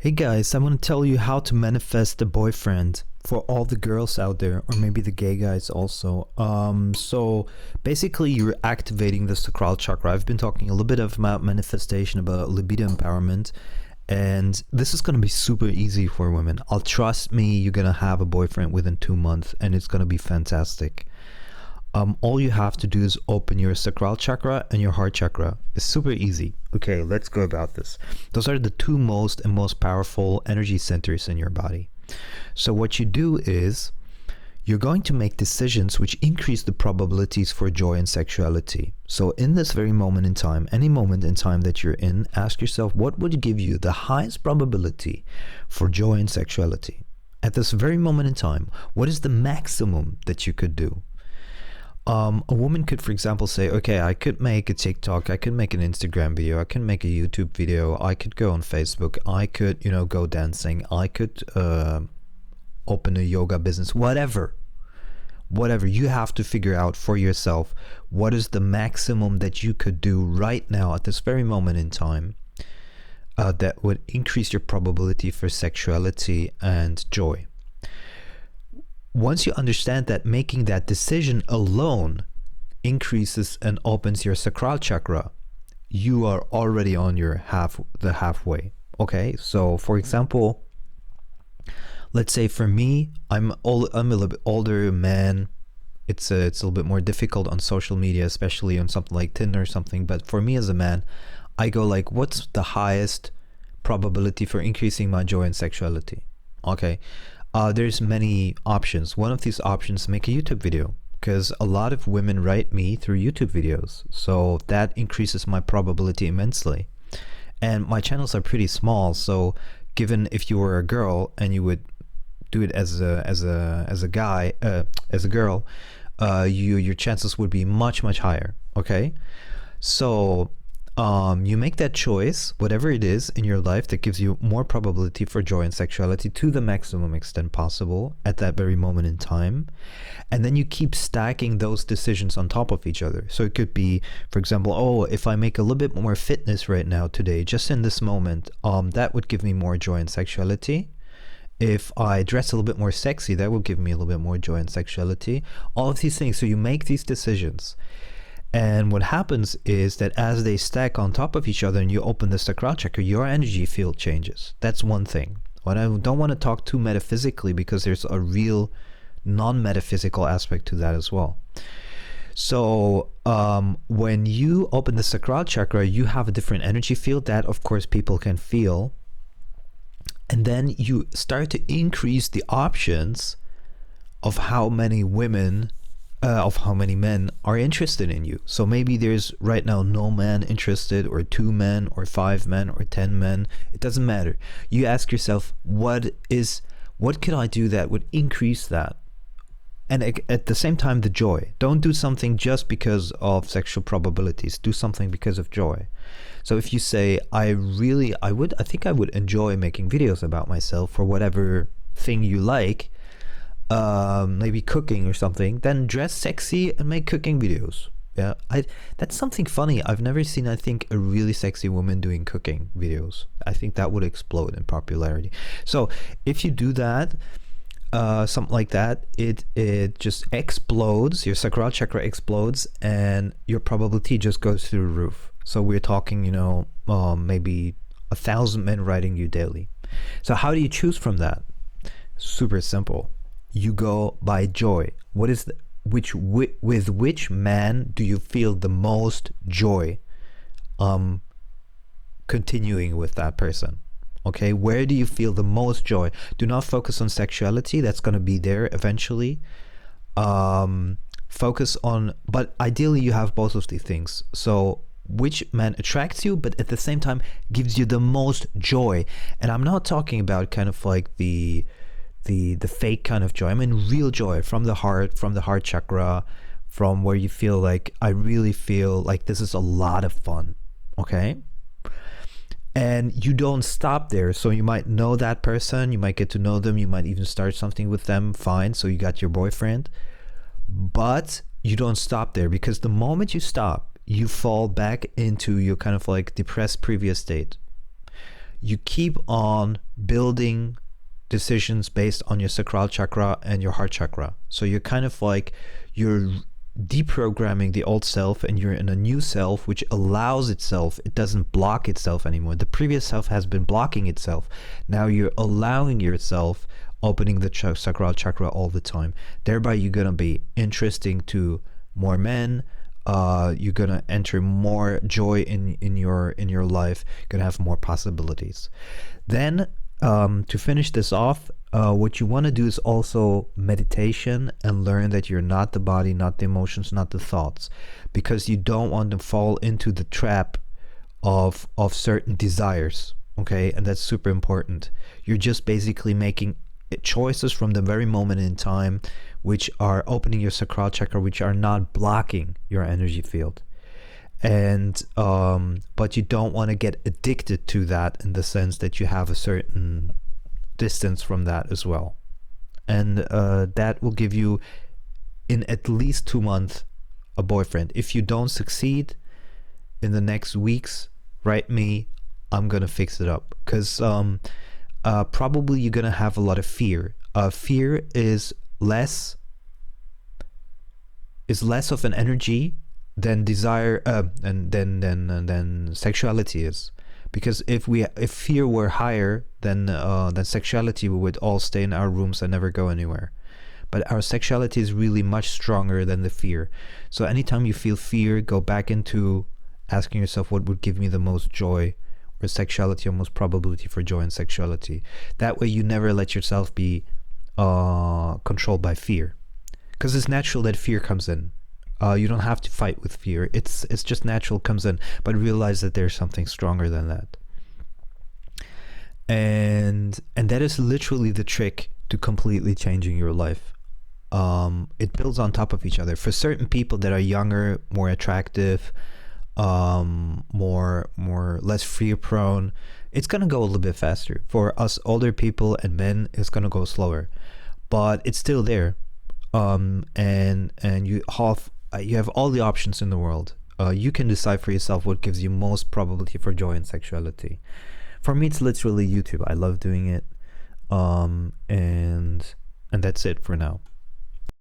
Hey guys, I want to tell you how to manifest a boyfriend for all the girls out there, or maybe the gay guys also. So basically, you're activating the sacral chakra. I've been talking a little bit about manifestation, about libido empowerment, and this is going to be super easy for women. Trust me, you're going to have a boyfriend within 2 months, and it's going to be fantastic. All you have to do is open your sacral chakra and your heart chakra. It's super easy. Okay, let's go about this. Those are the two most powerful energy centers in your body. So what you do is you're going to make decisions which increase the probabilities for joy and sexuality. So in this very moment in time, any moment in time that you're in, ask yourself, what would give you the highest probability for joy and sexuality? At this very moment in time, what is the maximum that you could do? A woman could, for example, say, okay, I could make a TikTok, I could make an Instagram video, I can make a YouTube video, I could go on Facebook, I could, go dancing, I could open a yoga business, whatever. You have to figure out for yourself what is the maximum that you could do right now at this very moment in time that would increase your probability for sexuality and joy. Once you understand that making that decision alone increases and opens your sacral chakra, you are already on your halfway. Okay, so for example, let's say for me, I'm a little bit older man. It's a little bit more difficult on social media, especially on something like Tinder or something. But for me as a man, I go like, what's the highest probability for increasing my joy and sexuality? Okay. There's many options. One of these options, make a YouTube video, because a lot of women write me through YouTube videos. So that increases my probability immensely. And my channels are pretty small. So given if you were a girl and you would do it as a girl, your chances would be much higher. Okay. So you make that choice, whatever it is in your life that gives you more probability for joy and sexuality to the maximum extent possible at that very moment in time. And then you keep stacking those decisions on top of each other. So it could be, for example, oh, if I make a little bit more fitness right now today, just in this moment, that would give me more joy and sexuality. If I dress a little bit more sexy, that will give me a little bit more joy and sexuality. All of these things. So you make these decisions. And what happens is that as they stack on top of each other and you open the sacral chakra, your energy field changes. That's one thing. But I don't want to talk too metaphysically because there's a real non-metaphysical aspect to that as well. So when you open the sacral chakra, you have a different energy field that, of course, people can feel. And then you start to increase the options of how many men are interested in you. So maybe there's right now no man interested, or 2 men, or 5 men, or 10 men. It doesn't matter. You ask yourself, what could I do that would increase that? And at the same time, the joy. Don't do something just because of sexual probabilities. Do something because of joy. So if you say, I think I would enjoy making videos about myself for whatever thing you like, maybe cooking or something, then dress sexy and make cooking videos. Yeah, that's something funny. I've never seen, I think, a really sexy woman doing cooking videos. I think that would explode in popularity. So if you do that, something like that, it just explodes. Your sacral chakra explodes, and your probability just goes through the roof. So we're talking, maybe 1,000 men writing you daily. So how do you choose from that? Super simple. You go by joy. With which man do you feel the most joy continuing with that person? Okay, where do you feel the most joy? Do not focus on sexuality. That's going to be there eventually. Focus on, but ideally you have both of these things. So which man attracts you, but at the same time gives you the most joy? And I'm not talking about kind of like the fake kind of joy. I mean real joy from the heart chakra, from where you feel like, I really feel like this is a lot of fun. Okay. And you don't stop there. So you might know that person, you might get to know them, you might even start something with them. Fine. So you got your boyfriend, but you don't stop there, because the moment you stop, you fall back into your kind of like depressed previous state. you keep on building decisions based on your sacral chakra and your heart chakra. So you're kind of like, you're deprogramming the old self and you're in a new self which allows itself, it doesn't block itself anymore. The previous self has been blocking itself. Now you're allowing yourself, opening the sacral chakra all the time. Thereby you're gonna be interesting to more men. You're gonna enter more joy in your life. You're gonna have more possibilities. Then to finish this off, what you want to do is also meditation and learn that you're not the body, not the emotions, not the thoughts, because you don't want to fall into the trap of certain desires. Okay, and that's super important. You're just basically making choices from the very moment in time which are opening your sacral chakra, which are not blocking your energy field. And but you don't want to get addicted to that, in the sense that you have a certain distance from that as well. And that will give you, in at least 2 months, a boyfriend. If you don't succeed in the next weeks, write me, I'm gonna fix it up. Because probably you're gonna have a lot of fear. Fear is less of an energy than desire, and then sexuality is. Because if fear were higher than sexuality, we would all stay in our rooms and never go anywhere. But our sexuality is really much stronger than the fear. So anytime you feel fear, go back into asking yourself, what would give me the most joy, or sexuality, or most probability for joy in sexuality. That way you never let yourself be controlled by fear, because it's natural that fear comes in. You don't have to fight with fear. It's just natural, comes in, but realize that there's something stronger than that. And that is literally the trick to completely changing your life. It builds on top of each other. For certain people that are younger, more attractive, less fear prone, it's gonna go a little bit faster. For us older people and men, it's gonna go slower, but it's still there. And you have all the options in the world. You can decide for yourself what gives you most probability for joy and sexuality. For me, it's literally YouTube. I love doing it. And that's it for now.